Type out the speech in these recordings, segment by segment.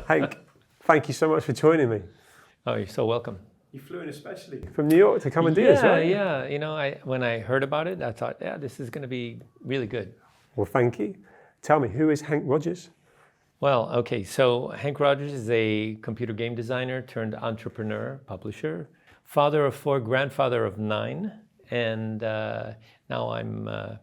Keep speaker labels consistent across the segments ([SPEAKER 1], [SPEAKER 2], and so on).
[SPEAKER 1] Hank, thank you so much for joining me.
[SPEAKER 2] Oh, you're so welcome.
[SPEAKER 1] You flew in especially from New York to come and do this, right?
[SPEAKER 2] Yeah. You know, when I heard about it, I thought, yeah, this is going to be really good.
[SPEAKER 1] Well, thank you. Tell me, who is Henk Rogers?
[SPEAKER 2] Well, okay, so Henk Rogers is a computer game designer turned entrepreneur, publisher, father of 4, grandfather of 9, and now I'm a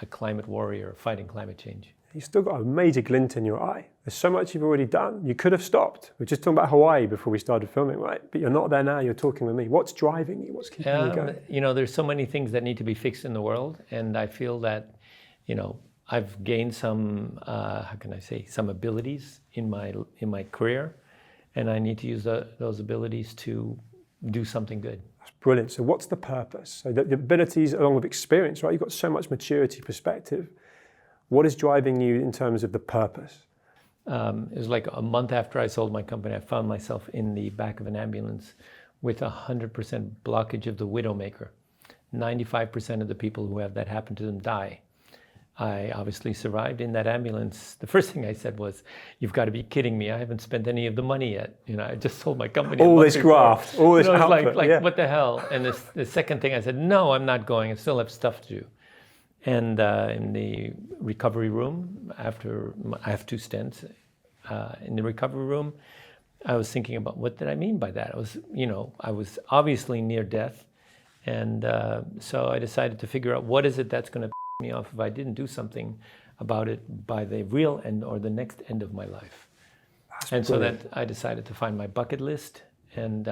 [SPEAKER 2] climate warrior fighting climate change.
[SPEAKER 1] You've still got a major glint in your eye. There's so much you've already done. You could have stopped. We were just talking about Hawaii before we started filming, right? But you're not there now, you're talking with me. What's driving you? What's keeping you going?
[SPEAKER 2] You know, there's so many things that need to be fixed in the world, and I feel that, you know, I've gained some, how can I say, some abilities in my career, and I need to use those abilities to do something good.
[SPEAKER 1] That's brilliant. So what's the purpose? So the abilities along with experience, right? You've got so much maturity, perspective. What is driving you in terms of the purpose?
[SPEAKER 2] It was like a month after I sold my company, I found myself in the back of an ambulance with 100% blockage of the widowmaker. 95% of the people who have that happen to them die. I obviously survived in that ambulance. The first thing I said was, "You've got to be kidding me! I haven't spent any of the money yet. You know, I just sold my company."
[SPEAKER 1] All this graft, all this output.
[SPEAKER 2] Like what the hell? And the second thing I said, "No, I'm not going. I still have stuff to do." And in the recovery room, after I have 2 stents, in the recovery room, I was thinking about what did I mean by that? I was obviously near death, and so I decided to figure out what is it that's going to me off if I didn't do something about it by the real end or the next end of my life. So that I decided to find my bucket list, and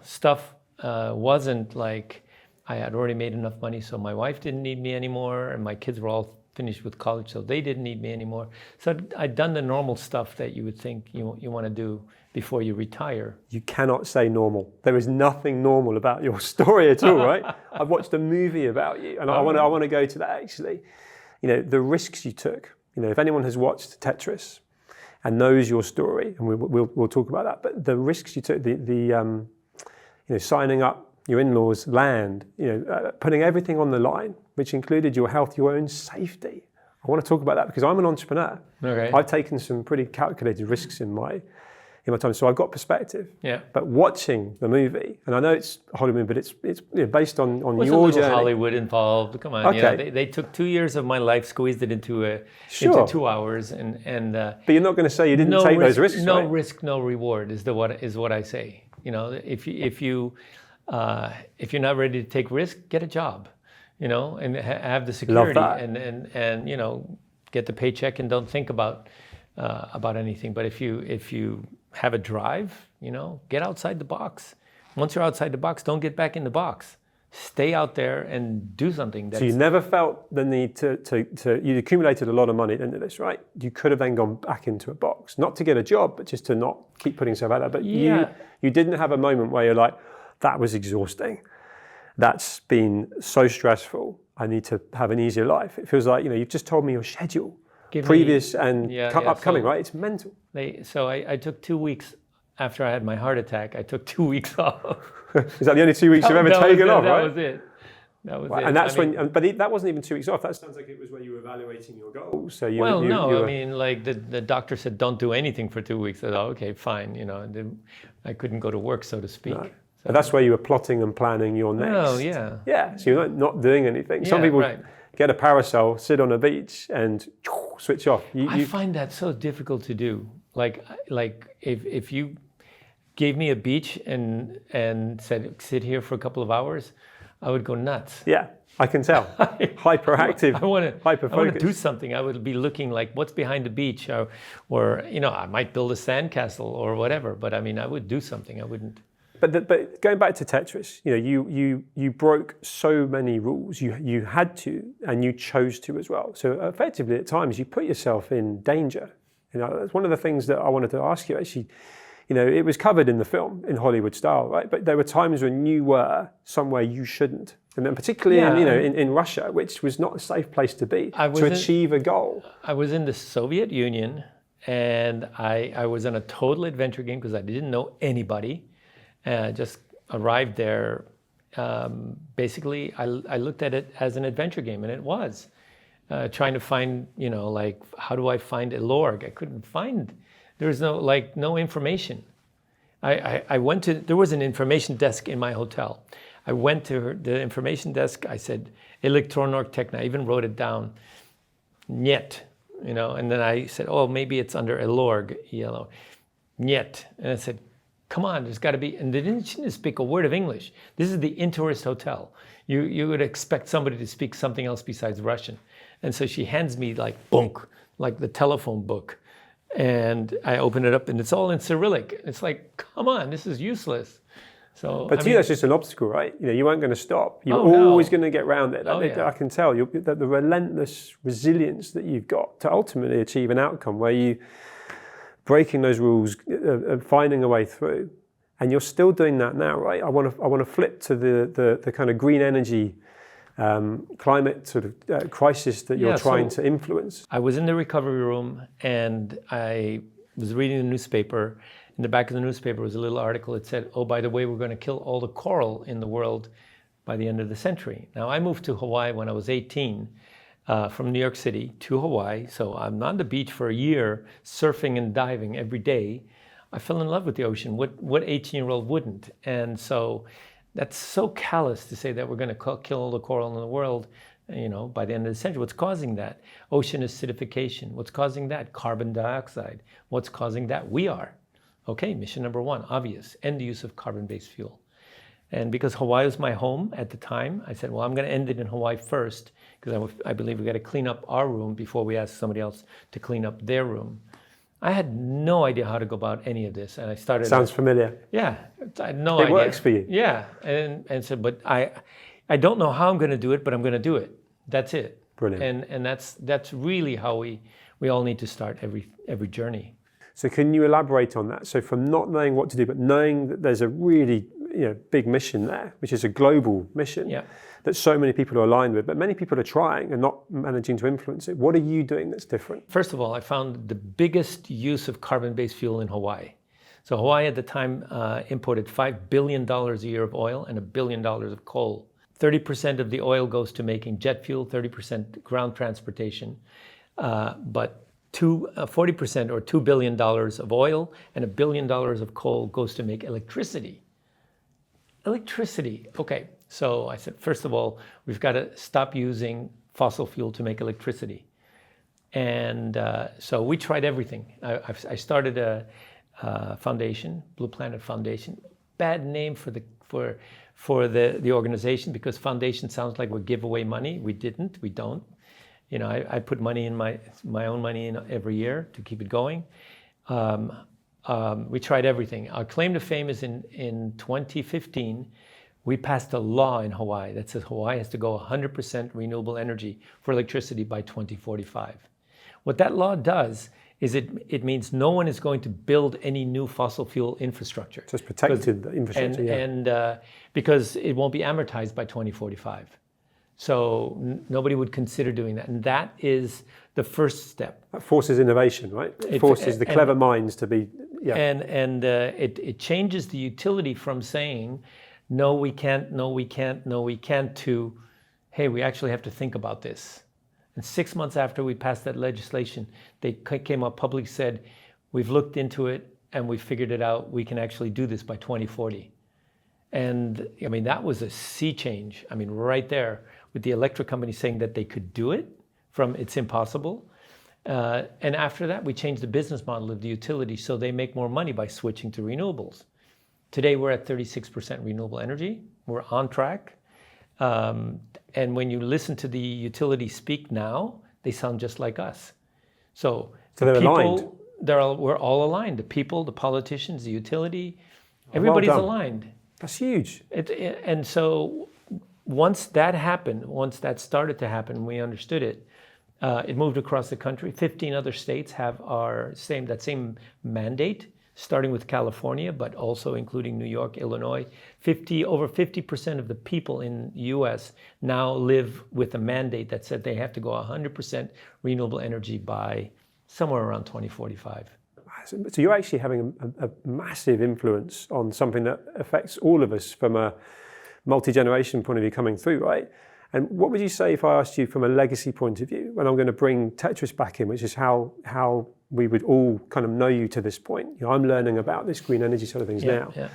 [SPEAKER 2] stuff wasn't like I had already made enough money, so my wife didn't need me anymore, and my kids were all finished with college, so they didn't need me anymore. So I'd done the normal stuff that you would think you want to do before you retire.
[SPEAKER 1] You cannot say normal. There is nothing normal about your story at all, right? I've watched a movie about you, and I want to go to that actually. You know, the risks you took. You know, if anyone has watched Tetris and knows your story, and we'll talk about that, but the risks you took, signing up your in-laws' land, putting everything on the line, which included your health, your own safety. I want to talk about that because I'm an entrepreneur.
[SPEAKER 2] Okay.
[SPEAKER 1] I've taken some pretty calculated risks in my time, so I've got perspective.
[SPEAKER 2] Yeah.
[SPEAKER 1] But watching the movie, and I know it's a Hollywood, but it's based on your
[SPEAKER 2] There's a little
[SPEAKER 1] journey.
[SPEAKER 2] Hollywood involved. Come on,
[SPEAKER 1] okay.
[SPEAKER 2] They took 2 years of my life, squeezed it into 2 hours, and.
[SPEAKER 1] But you're not going to say you didn't take those risks,
[SPEAKER 2] no
[SPEAKER 1] right?
[SPEAKER 2] risk, no reward is what I say. You know, if you're not ready to take risk, get a job, and have the security, and get the paycheck and don't think about anything. But if you have a drive, get outside the box. Once you're outside the box, don't get back in the box. Stay out there and do something.
[SPEAKER 1] So you never felt the need to you accumulated a lot of money at the end of this, right? You could have then gone back into a box, not to get a job, but just to not keep putting yourself out there. But you didn't have a moment where you're like, that was exhausting. That's been so stressful. I need to have an easier life. It feels like, you've just told me your schedule, previous and upcoming, right? It's mental.
[SPEAKER 2] So I took 2 weeks after I had my heart attack. I took 2 weeks off.
[SPEAKER 1] Is that the only 2 weeks you've ever taken off, right?
[SPEAKER 2] That was it. That was it.
[SPEAKER 1] And that's that wasn't even 2 weeks off. That sounds like it was where you were evaluating your goals. So
[SPEAKER 2] the doctor said don't do anything for 2 weeks. I thought, okay, fine. I couldn't go to work, so to speak. No.
[SPEAKER 1] So that's where you were plotting and planning your next.
[SPEAKER 2] Oh, yeah.
[SPEAKER 1] Yeah, so you're not doing anything. Some people get a parasol, sit on a beach, and switch off.
[SPEAKER 2] I find that so difficult to do. Like if you gave me a beach and said, sit here for a couple of hours, I would go nuts.
[SPEAKER 1] Yeah, I can tell. Hyperactive,
[SPEAKER 2] I want to do something. I would be looking like, what's behind the beach? Or I might build a sandcastle or whatever. But I mean, I would do something. I wouldn't.
[SPEAKER 1] But going back to Tetris, you broke so many rules. You had to, and you chose to as well. So effectively, at times, you put yourself in danger. That's one of the things that I wanted to ask you. Actually, it was covered in the film in Hollywood style, right? But there were times when you were somewhere you shouldn't, and then particularly in Russia, which was not a safe place to be to achieve a goal.
[SPEAKER 2] I was in the Soviet Union, and I was on a total adventure game because I didn't know anybody. Just arrived there. Basically, I looked at it as an adventure game, and it was trying to find, how do I find a Lorg? I couldn't find There was no information. I went to, there was an information desk in my hotel. I went to the information desk. I said, Elektronorgtekna. I even wrote it down. Niet, and then I said, oh, maybe it's under Elorg, ELO. Niet. And I said, come on, there's got to be, and they didn't speak a word of English. This is the Intourist Hotel. You would expect somebody to speak something else besides Russian. And so she hands me bunk, like the telephone book. And I open it up and it's all in Cyrillic. It's like, come on, this is useless. So,
[SPEAKER 1] but to you, that's just an obstacle, right? You weren't going to stop. You're always going to get around it. I can tell that the relentless resilience that you've got to ultimately achieve an outcome where you breaking those rules, finding a way through, and you're still doing that now, right? I want to flip to the kind of green energy climate sort of crisis that you're trying to influence.
[SPEAKER 2] I was in the recovery room and I was reading the newspaper. In the back of the newspaper was a little article. It said, oh, by the way, we're going to kill all the coral in the world by the end of the century. Now, I moved to Hawaii when I was 18 from New York City to Hawaii. So I'm on the beach for a year, surfing and diving every day. I fell in love with the ocean. What 18-year-old wouldn't? And so that's so callous to say that we're going to kill all the coral in the world, by the end of the century. What's causing that? Ocean acidification. What's causing that? Carbon dioxide. What's causing that? We are. Okay, mission number one, obvious, end the use of carbon-based fuel. And because Hawaii was my home at the time, I said, well, I'm going to end it in Hawaii first, because I believe we got to clean up our room before we ask somebody else to clean up their room. I had no idea how to go about any of this, and I started.
[SPEAKER 1] Sounds familiar.
[SPEAKER 2] Yeah, I had no idea.
[SPEAKER 1] It works for you.
[SPEAKER 2] Yeah, and so, but I don't know how I'm going to do it, but I'm going to do it. That's it.
[SPEAKER 1] Brilliant.
[SPEAKER 2] And that's really how we all need to start every journey.
[SPEAKER 1] So can you elaborate on that? So from not knowing what to do, but knowing that there's a really big mission there, which is a global mission that so many people are aligned with, but many people are trying and not managing to influence it. What are you doing that's different?
[SPEAKER 2] First of all, I found the biggest use of carbon-based fuel in Hawaii. So Hawaii at the time imported $5 billion a year of oil and $1 billion of coal. 30% of the oil goes to making jet fuel, 30% ground transportation, but 40% or $2 billion of oil and $1 billion of coal goes to make electricity. Electricity. Okay, so I said, first of all, we've got to stop using fossil fuel to make electricity. And so we tried everything. I started a foundation, Blue Planet Foundation. Bad name for the organization, because foundation sounds like we give away money. We didn't. We don't. I put money in my own money in every year to keep it going. We tried everything. Our claim to fame is in 2015, we passed a law in Hawaii that says Hawaii has to go 100% renewable energy for electricity by 2045. What that law does is it means no one is going to build any new fossil fuel infrastructure.
[SPEAKER 1] So it's protected the infrastructure,
[SPEAKER 2] and because it won't be amortized by 2045. So nobody would consider doing that. And that is the first step.
[SPEAKER 1] That forces innovation, right? It forces the clever minds to be,
[SPEAKER 2] And it changes the utility from saying, no, we can't, no, we can't, no, we can't, to, hey, we actually have to think about this. And 6 months after we passed that legislation, they came up publicly, said, we've looked into it and we figured it out. We can actually do this by 2040. And I mean, that was a sea change. I mean, right there, with the electric company saying that they could do it from it's impossible. And after that, we changed the business model of the utility so they make more money by switching to renewables. Today, we're at 36% renewable energy. We're on track. And when you listen to the utility speak now, they sound just like us. So
[SPEAKER 1] they're aligned.
[SPEAKER 2] We're all aligned. The people, the politicians, the utility, everybody's aligned.
[SPEAKER 1] That's huge.
[SPEAKER 2] And so once that happened, once that started to happen, we understood it. It moved across the country. 15 other states have that same mandate, starting with California, but also including New York, Illinois. Over 50% of the people in the U.S. now live with a mandate that said they have to go 100% renewable energy by somewhere around 2045.
[SPEAKER 1] So you're actually having a massive influence on something that affects all of us from a multi-generation point of view coming through, right? And what would you say if I asked you from a legacy point of view, when I'm going to bring Tetris back in, which is how we would all kind of know you to this point. I'm learning about this green energy side of things now.
[SPEAKER 2] Yeah.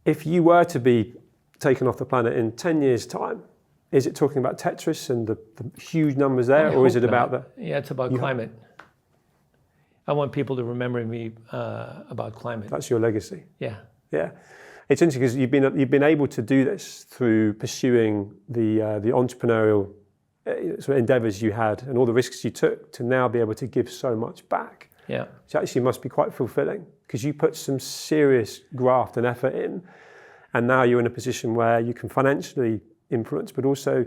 [SPEAKER 1] If you were to be taken off the planet in 10 years' time, is it talking about Tetris and the huge numbers there, or is it about the...
[SPEAKER 2] Yeah, it's about climate. I want people to remember me about climate.
[SPEAKER 1] That's your legacy.
[SPEAKER 2] Yeah.
[SPEAKER 1] Yeah. It's interesting because you've been able to do this through pursuing the entrepreneurial sort of endeavors you had and all the risks you took to now be able to give so much back.
[SPEAKER 2] Yeah.
[SPEAKER 1] Which actually must be quite fulfilling because you put some serious graft and effort in, and now you're in a position where you can financially influence, but also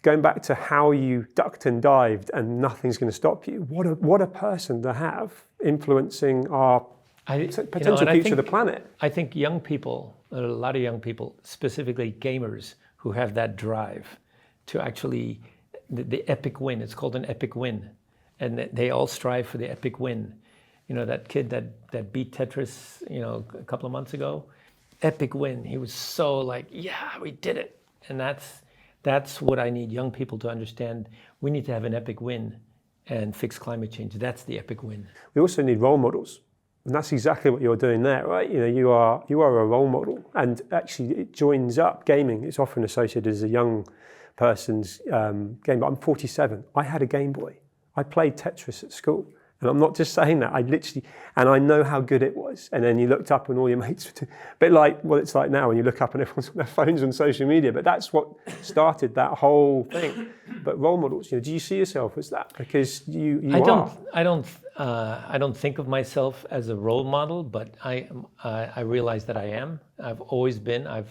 [SPEAKER 1] going back to how you ducked and dived and nothing's going to stop you. What a person to have influencing our potential future of the planet.
[SPEAKER 2] I think young people, a lot of young people, specifically gamers, who have that drive to actually, the epic win, it's called an epic win. And they all strive for the epic win. That kid that beat Tetris, a couple of months ago, epic win. He was so like, yeah, we did it. And that's what I need young people to understand. We need to have an epic win and fix climate change. That's the epic win.
[SPEAKER 1] We also need role models. And that's exactly what you're doing there, right? You are a role model. And actually it joins up gaming. It's often associated as a young person's game. But I'm 47. I had a Game Boy. I played Tetris at school. And I'm not just saying that, and I know how good it was. And then you looked up and all your mates were a bit like what it's like now when you look up and everyone's on their phones on social media. But that's what started that whole thing. But role models, do you see yourself as that? Because you are.
[SPEAKER 2] I don't think of myself as a role model, but I realize that I am. I've always been. I'm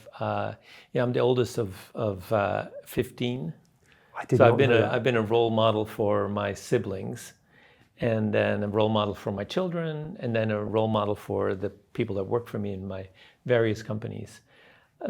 [SPEAKER 2] the oldest of 15. I've been a role model for my siblings, and then a role model for my children, and then a role model for the people that work for me in my various companies.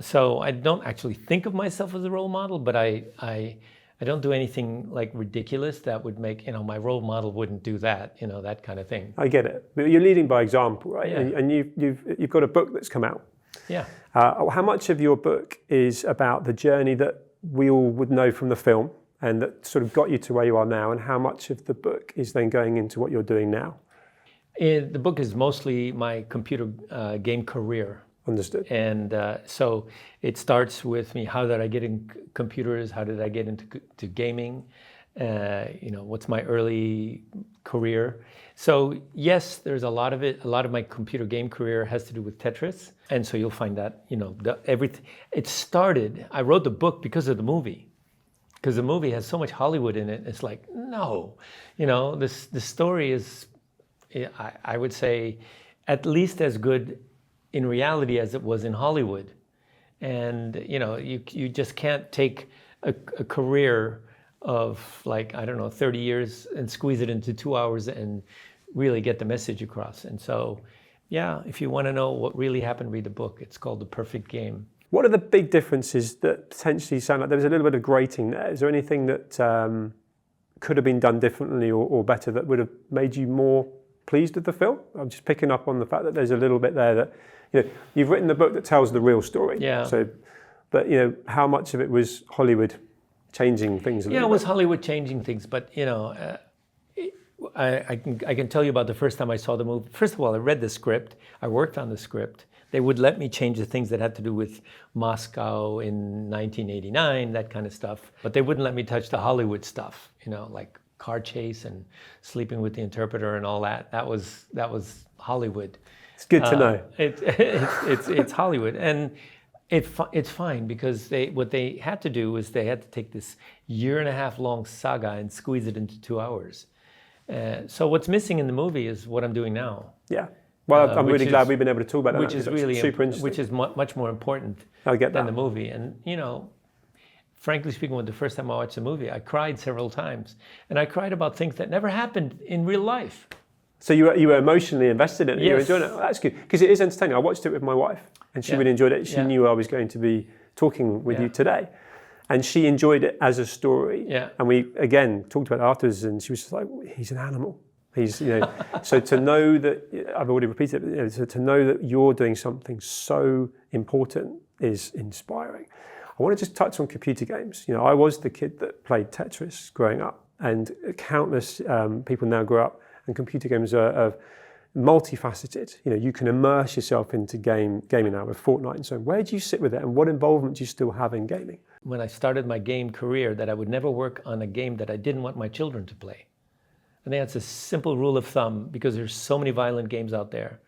[SPEAKER 2] So I don't actually think of myself as a role model, but I don't do anything like ridiculous that would make, my role model wouldn't do that, that kind of thing.
[SPEAKER 1] I get it. But you're leading by example, right?
[SPEAKER 2] Yeah.
[SPEAKER 1] And you've got a book that's come out.
[SPEAKER 2] Yeah.
[SPEAKER 1] How much of your book is about the journey that we all would know from the film and that sort of got you to where you are now, and how much of the book is then going into what you're doing now?
[SPEAKER 2] The book is mostly my computer game career.
[SPEAKER 1] Understood.
[SPEAKER 2] And so it starts with me. How did I get in computers? How did I get into gaming? What's my early career? So yes, there's a lot of it. A lot of my computer game career has to do with Tetris, and so you'll find that everything. It started. I wrote the book because of the movie, because the movie has so much Hollywood in it. It's like the story is, I would say, at least as good in reality as it was in Hollywood. And you just can't take a career of 30 years and squeeze it into 2 hours and really get the message across. And so if you want to know what really happened, read the book. It's called The Perfect Game.
[SPEAKER 1] What are the big differences that potentially sound like there was a little bit of grating there? Is there anything that could have been done differently or better that would have made you more pleased with the film? I'm just picking up on the fact that there's a little bit there that you've written the book that tells the real story.
[SPEAKER 2] Yeah.
[SPEAKER 1] So, but how much of it was Hollywood changing things a little bit?
[SPEAKER 2] Yeah, it was Hollywood changing things, but I can tell you about the first time I saw the movie. First of all, I read the script. I worked on the script. They would let me change the things that had to do with Moscow in 1989, that kind of stuff. But they wouldn't let me touch the Hollywood stuff, like car chase and sleeping with the interpreter and all that. That was Hollywood.
[SPEAKER 1] It's good to know.
[SPEAKER 2] It's Hollywood, and it's fine because what they had to do was they had to take this 1.5 year long saga and squeeze it into 2 hours. So what's missing in the movie is what I'm doing now.
[SPEAKER 1] Yeah. Well, I'm really glad we've been able to talk about that.
[SPEAKER 2] Which is really
[SPEAKER 1] super interesting.
[SPEAKER 2] Which is much more important than the movie. And frankly speaking, when the first time I watched the movie, I cried several times, and I cried about things that never happened in real life.
[SPEAKER 1] So you were emotionally invested in it.
[SPEAKER 2] Yes.
[SPEAKER 1] You were enjoying it. Well, that's good because it is entertaining. I watched it with my wife, and she really enjoyed it. She knew I was going to be talking with you today, and she enjoyed it as a story.
[SPEAKER 2] Yeah.
[SPEAKER 1] And we again talked about it afterwards, and she was just like, "He's an animal." He's So to know that I've already repeated it. So to know that you're doing something so important is inspiring. I want to just touch on computer games. I was the kid that played Tetris growing up, and countless people now grow up and computer games are multifaceted. You know, you can immerse yourself into gaming now with Fortnite and so on. Where do you sit with it, and what involvement do you still have in gaming?
[SPEAKER 2] When I started my game career, that I would never work on a game that I didn't want my children to play. I think that's a simple rule of thumb, because there's so many violent games out there.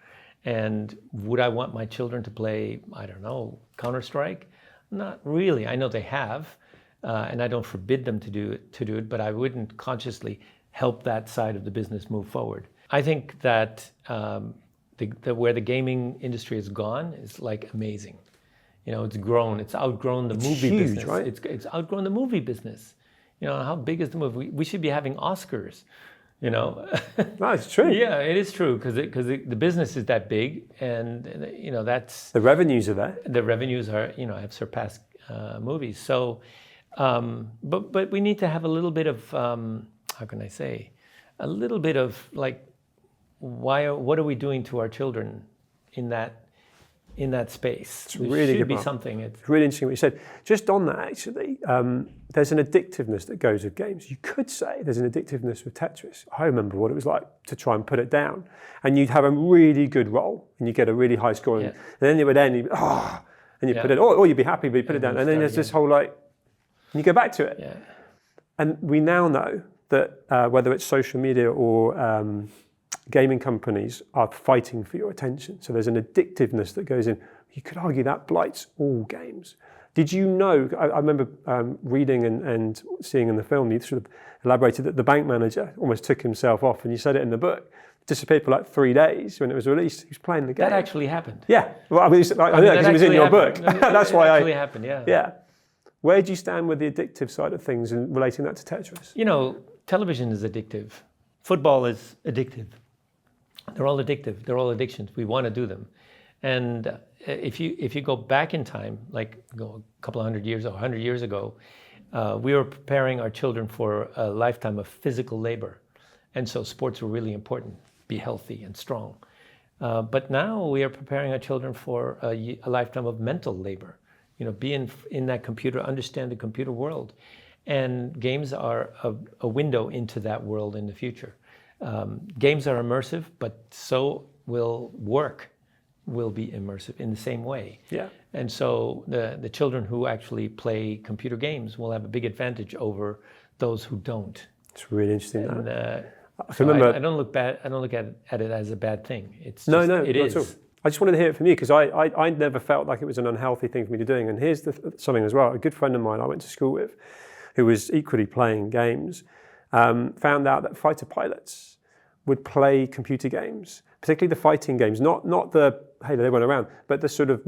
[SPEAKER 2] And would I want my children to play, I don't know, Counter-Strike? Not really. I know they have, and I don't forbid them to do it, but I wouldn't consciously help that side of the business move forward. I think that where the gaming industry has gone is like amazing. You know, it's outgrown the movie
[SPEAKER 1] huge,
[SPEAKER 2] business.
[SPEAKER 1] Right?
[SPEAKER 2] It's outgrown the movie business. You know, how big is the movie? We should be having Oscars. You know,
[SPEAKER 1] no, it's true.
[SPEAKER 2] Yeah, it is true, because the business is that big, and you know, that's
[SPEAKER 1] the revenues are there.
[SPEAKER 2] The revenues are, you know, have surpassed movies. So, but we need to have a little bit of how can I say, a little bit of like, what are we doing to our children in that space?
[SPEAKER 1] It's really
[SPEAKER 2] should be something.
[SPEAKER 1] It's really interesting what you said. Just on that, actually, there's an addictiveness that goes with games. You could say there's an addictiveness with Tetris. I remember what it was like to try and put it down, and you'd have a really good roll, and you get a really high score, and then it would end. And you put it, or you'd be happy, but you put it down, and then there's this whole like, and you go back to it.
[SPEAKER 2] Yeah.
[SPEAKER 1] And we now know that whether it's social media or gaming companies are fighting for your attention. So there's an addictiveness that goes in. You could argue that blights all games. Did you know, I remember reading and seeing in the film, you sort of elaborated that the bank manager almost took himself off, and you said it in the book, disappeared for like 3 days when it was released. He was playing the game.
[SPEAKER 2] That actually happened.
[SPEAKER 1] Yeah. Well, I mean, I know because it was in your book. That's why
[SPEAKER 2] it actually happened, yeah.
[SPEAKER 1] Yeah. Where do you stand with the addictive side of things and relating that to Tetris?
[SPEAKER 2] You know, television is addictive. Football is addictive. They're all addictive. They're all addictions. We want to do them. And if you go back in time, like go a couple of 100 years or 100 years ago, we were preparing our children for a lifetime of physical labor. And so sports were really important. Be healthy and strong. But now we are preparing our children for a lifetime of mental labor. You know, be in that computer, understand the computer world. And games are a window into that world in the future. Games are immersive, but so will work will be immersive in the same way.
[SPEAKER 1] Yeah.
[SPEAKER 2] And so the children who actually play computer games will have a big advantage over those who don't.
[SPEAKER 1] It's really interesting.
[SPEAKER 2] And, I don't look at it as a bad thing. It's just,
[SPEAKER 1] no,
[SPEAKER 2] it
[SPEAKER 1] not
[SPEAKER 2] is.
[SPEAKER 1] at all. I just wanted to hear it from you, because I never felt like it was an unhealthy thing for me to doing. And here's something as well. A good friend of mine I went to school with, who was equally playing games, found out that fighter pilots would play computer games, particularly the fighting games, not the, hey, they went around, but the sort of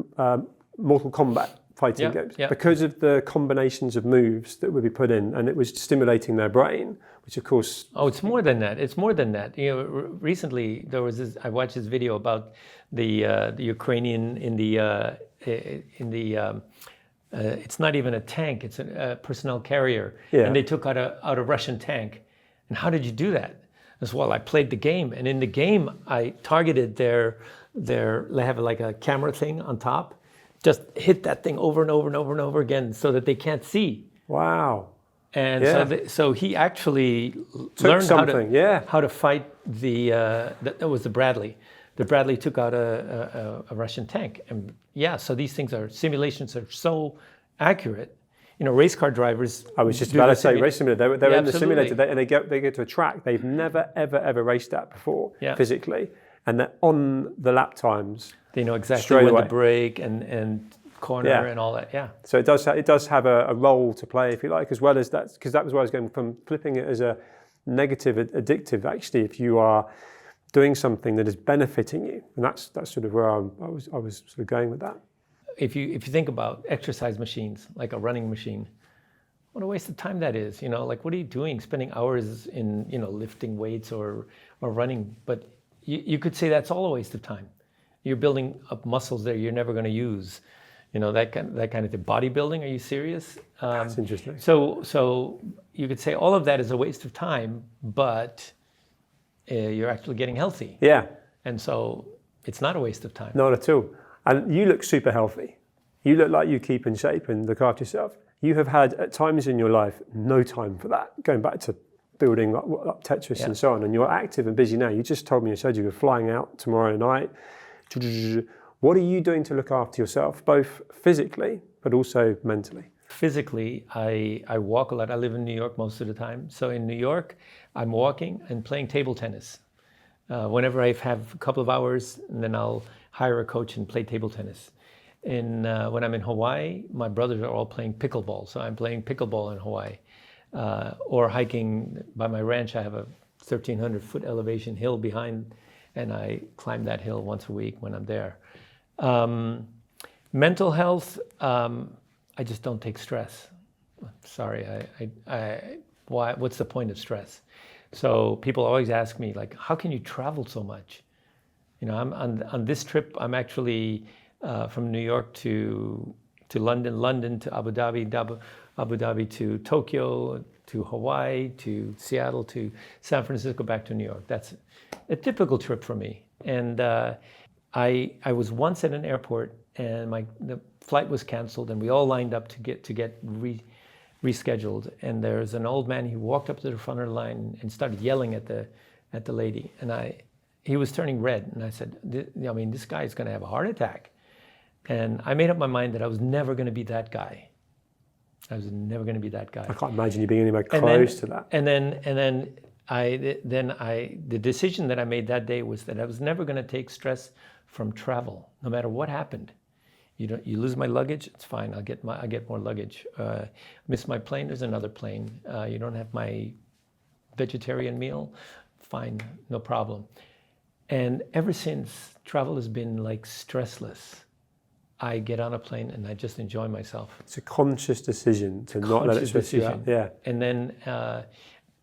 [SPEAKER 1] Mortal Kombat fighting games, because of the combinations of moves that would be put in, and it was stimulating their brain, which of course...
[SPEAKER 2] Oh, it's more than that. It's more than that. You know, recently there was this, I watched this video about the Ukrainian in the it's not even a tank, it's a personnel carrier, and they took out a Russian tank. And how did you do that? As well, I played the game, and in the game I targeted they have like a camera thing on top, just hit that thing over and over and over and over again so that they can't see.
[SPEAKER 1] Wow.
[SPEAKER 2] And so he actually learned how to fight that was the Bradley. The Bradley took out a Russian tank. And so these simulations are so accurate. You know, race car drivers.
[SPEAKER 1] I was just about to say race simulator. They're in the simulator, and they go to a track they've never ever raced at before physically, and they're on the lap times.
[SPEAKER 2] They know exactly when to brake and corner and all that. Yeah.
[SPEAKER 1] So it does have a role to play, if you like, as well as that, because that was where I was going from, flipping it as a negative addictive. Actually, if you are doing something that is benefiting you, and that's sort of where I was sort of going with that.
[SPEAKER 2] If you think about exercise machines, like a running machine, what a waste of time that is. You know, like what are you doing? Spending hours in lifting weights or running, but you could say that's all a waste of time. You're building up muscles that you're never going to use. You know, that kind of thing. Bodybuilding, are you serious?
[SPEAKER 1] That's interesting.
[SPEAKER 2] So you could say all of that is a waste of time, but you're actually getting healthy.
[SPEAKER 1] Yeah.
[SPEAKER 2] And so it's not a waste of time.
[SPEAKER 1] Not at all. And you look super healthy. You look like you keep in shape and look after yourself. You have had, at times in your life, no time for that. Going back to building up Tetris and so on, and you're active and busy now. You just told me, you said you were flying out tomorrow night. What are you doing to look after yourself, both physically but also mentally?
[SPEAKER 2] Physically, I walk a lot. I live in New York most of the time. So in New York, I'm walking and playing table tennis. Whenever I have a couple of hours, and then I'll hire a coach and play table tennis. When I'm in Hawaii, my brothers are all playing pickleball. So I'm playing pickleball in Hawaii. Or hiking by my ranch. I have a 1,300-foot elevation hill behind, and I climb that hill once a week when I'm there. Mental health, I just don't take stress. Sorry, why? What's the point of stress? So people always ask me, like, how can you travel so much? I'm on this trip. I'm actually from New York to London, London to Abu Dhabi, Abu Dhabi to Tokyo, to Hawaii, to Seattle, to San Francisco, back to New York. That's a typical trip for me. And I was once at an airport, and the flight was canceled, and we all lined up to get rescheduled. And there's an old man. He walked up to the front of the line and started yelling at the lady. And he was turning red. And I said, this guy is going to have a heart attack. And I made up my mind that I was never going to be that guy. I was never going to be that guy.
[SPEAKER 1] I can't imagine you being anywhere close to that.
[SPEAKER 2] And then the decision that I made that day was that I was never going to take stress from travel, no matter what happened. You lose my luggage, it's fine. I get more luggage. Miss my plane, there's another plane. You don't have my vegetarian meal, fine, no problem. And ever since, travel has been like stressless. I get on a plane and I just enjoy myself.
[SPEAKER 1] It's a conscious decision to not let it stress you out. Yeah.
[SPEAKER 2] And then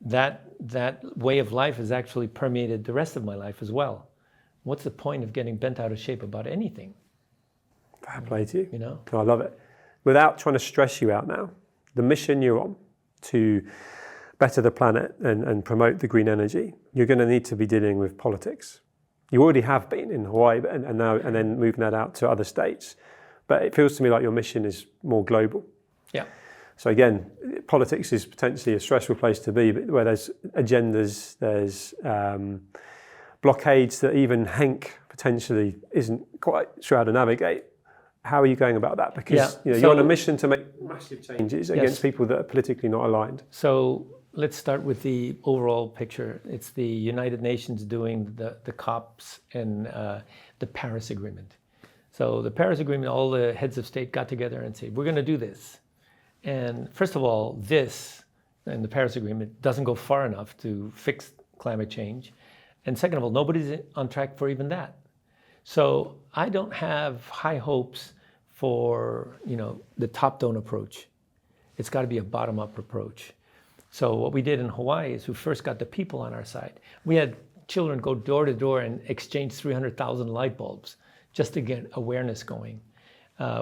[SPEAKER 2] that way of life has actually permeated the rest of my life as well. What's the point of getting bent out of shape about anything?
[SPEAKER 1] Fair play to you. I love it. Without trying to stress you out now, the mission you're on to better the planet and promote the green energy, you're going to need to be dealing with politics. You already have been in Hawaii and now and then moving that out to other states. But it feels to me like your mission is more global.
[SPEAKER 2] Yeah.
[SPEAKER 1] So again, politics is potentially a stressful place to be, but where there's agendas, there's blockades that even Henk potentially isn't quite sure how to navigate. How are you going about that? Because you're on a mission to make massive changes against people that are politically not aligned.
[SPEAKER 2] So let's start with the overall picture. It's the United Nations doing the COPs and the Paris Agreement. So the Paris Agreement, all the heads of state got together and said, we're going to do this. And first of all, this and the Paris Agreement doesn't go far enough to fix climate change. And second of all, nobody's on track for even that. So I don't have high hopes for the top-down approach. It's got to be a bottom-up approach. So what we did in Hawaii is we first got the people on our side. We had children go door to door and exchange 300,000 light bulbs just to get awareness going.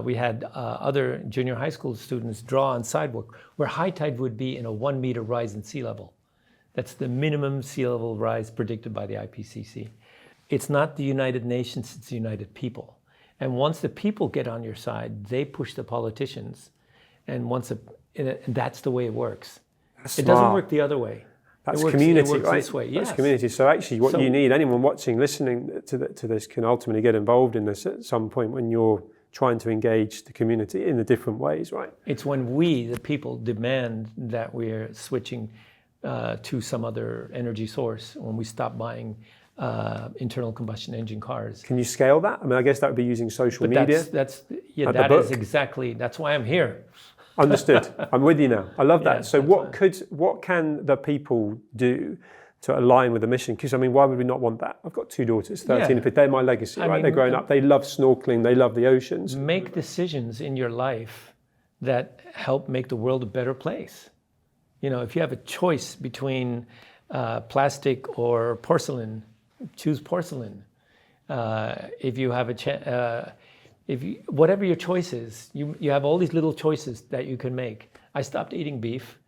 [SPEAKER 2] We had other junior high school students draw on sidewalk where high tide would be in a 1 meter rise in sea level. That's the minimum sea level rise predicted by the IPCC. It's not the United Nations, it's the United People. And once the people get on your side, they push the politicians. And that's the way it works.
[SPEAKER 1] That's
[SPEAKER 2] it doesn't
[SPEAKER 1] smart.
[SPEAKER 2] work the other way.
[SPEAKER 1] That's
[SPEAKER 2] it works,
[SPEAKER 1] community,
[SPEAKER 2] it works
[SPEAKER 1] right?
[SPEAKER 2] This way. Yes.
[SPEAKER 1] That's community. So actually what you need, anyone watching, listening to this can ultimately get involved in this at some point when you're trying to engage the community in the different ways, right?
[SPEAKER 2] It's when we, the people, demand that we're switching to some other energy source, when we stop buying internal combustion engine cars.
[SPEAKER 1] Can you scale that? I mean, I guess that would be using social media.
[SPEAKER 2] That's why I'm here.
[SPEAKER 1] Understood. I'm with you now. I love that.
[SPEAKER 2] Yeah,
[SPEAKER 1] so what can the people do to align with the mission? Because I mean, why would we not want that? I've got 2 daughters, 13 and 15. They're my legacy, right? They're growing up. They love snorkeling. They love the oceans.
[SPEAKER 2] Make decisions in your life that help make the world a better place. If you have a choice between plastic or porcelain, choose porcelain. If you have whatever your choice is, you have all these little choices that you can make. I stopped eating beef.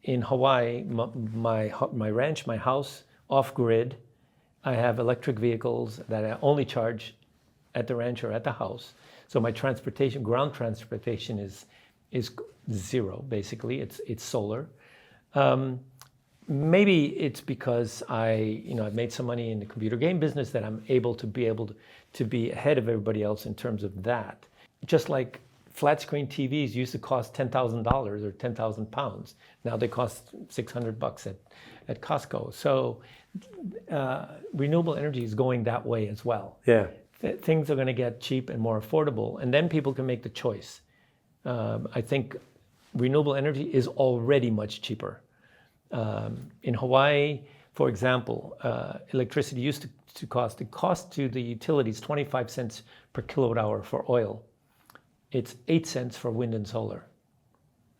[SPEAKER 2] In Hawaii, my ranch, my house, off-grid. I have electric vehicles that I only charge at the ranch or at the house. So my transportation, ground transportation is zero, basically. It's solar. maybe it's because I've made some money in the computer game business that I'm able to be ahead of everybody else in terms of that. Just like flat screen TVs used to cost $10,000 or 10,000 pounds. Now they cost $600 at Costco. So renewable energy is going that way as well.
[SPEAKER 1] Yeah.
[SPEAKER 2] Things are going to get cheap and more affordable, and then people can make the choice. I think renewable energy is already much cheaper. In Hawaii, for example, electricity used to cost, the cost to the utilities 25 cents per kilowatt hour for oil. It's 8 cents for wind and solar.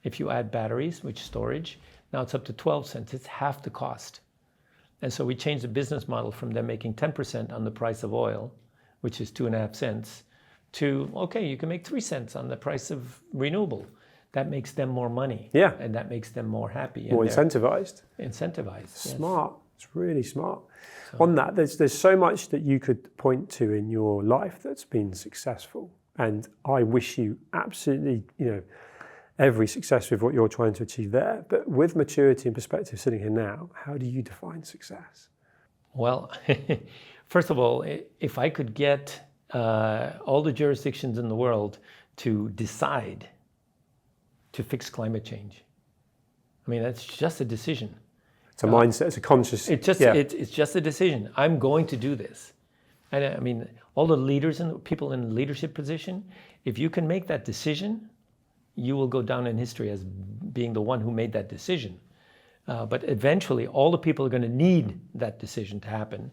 [SPEAKER 2] If you add batteries, which storage, now it's up to 12 cents. It's half the cost. And so we changed the business model from them making 10% on the price of oil, which is 2.5 cents, to, okay, you can make 3 cents on the price of renewable. That makes them more money.
[SPEAKER 1] Yeah.
[SPEAKER 2] And that makes them more happy.
[SPEAKER 1] More incentivized.
[SPEAKER 2] Incentivized.
[SPEAKER 1] Smart. Yes. It's really smart.
[SPEAKER 2] So,
[SPEAKER 1] on that, there's so much that you could point to in your life that's been successful. And I wish you absolutely, every success with what you're trying to achieve there. But with maturity and perspective sitting here now, how do you define success?
[SPEAKER 2] Well, first of all, if I could get all the jurisdictions in the world to decide to fix climate change, I mean, that's just a decision.
[SPEAKER 1] It's a mindset, it's a conscious...
[SPEAKER 2] It's just a decision. I'm going to do this. And I mean, all the leaders and people in leadership position, if you can make that decision, you will go down in history as being the one who made that decision. But eventually, all the people are going to need that decision to happen.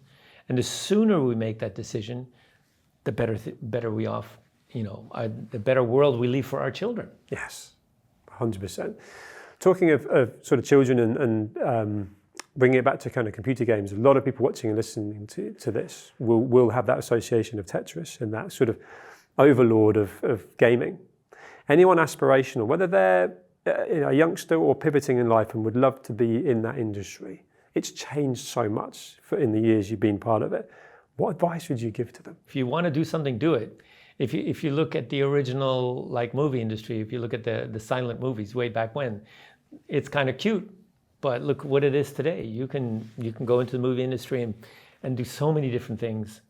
[SPEAKER 2] And the sooner we make that decision, the better we off, the better world we leave for our children.
[SPEAKER 1] Yes, 100%. Talking of sort of children and bringing it back to kind of computer games, a lot of people watching and listening to this will have that association of Tetris and that sort of overlord of gaming. Anyone aspirational, whether they're a youngster or pivoting in life and would love to be in that industry, it's changed so much in the years you've been part of it. What advice would you give to them?
[SPEAKER 2] If you want to do something, do it. If you look at the original movie industry, if you look at the silent movies way back when, it's kind of cute, but look what it is today. You can go into the movie industry and do so many different things.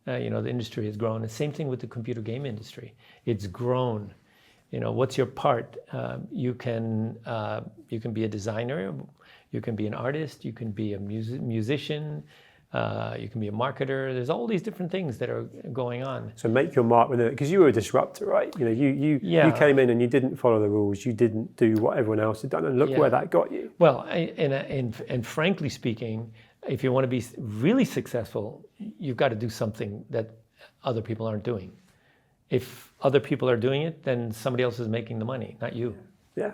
[SPEAKER 2] The industry has grown. The same thing with the computer game industry. It's grown. What's your part? You can be a designer. You can be an artist. You can be a musician. You can be a marketer. There's all these different things that are going on.
[SPEAKER 1] So make your mark with it, because you were a disruptor, right? You came in and you didn't follow the rules. You didn't do what everyone else had done, and look where that got you.
[SPEAKER 2] Well, and frankly speaking, if you want to be really successful, you've got to do something that other people aren't doing. If other people are doing it, then somebody else is making the money, not you.
[SPEAKER 1] Yeah.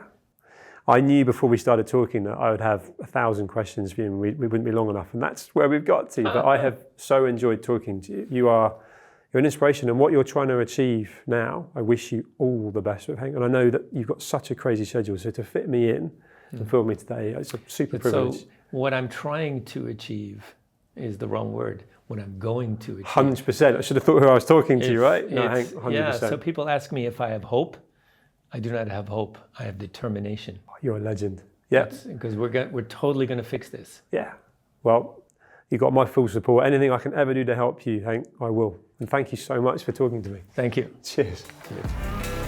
[SPEAKER 1] I knew before we started talking that I would have 1,000 questions for you and we wouldn't be long enough. And that's where we've got to. But I have so enjoyed talking to you. You're an inspiration, and what you're trying to achieve now, I wish you all the best with, Henk. And I know that you've got such a crazy schedule. So to fit me in and film me today, it's a super privilege.
[SPEAKER 2] So what I'm trying to achieve is the wrong word. What I'm going to achieve.
[SPEAKER 1] 100%. I should have thought who I was talking to you, right? No, Henk, 100%.
[SPEAKER 2] Yeah, so people ask me if I have hope. I do not have hope. I have determination.
[SPEAKER 1] You're a legend. Yeah.
[SPEAKER 2] Because we're totally going to fix this.
[SPEAKER 1] Yeah. Well, you've got my full support. Anything I can ever do to help you, Henk, I will. And thank you so much for talking to me.
[SPEAKER 2] Thank you.
[SPEAKER 1] Cheers.
[SPEAKER 2] Cheers.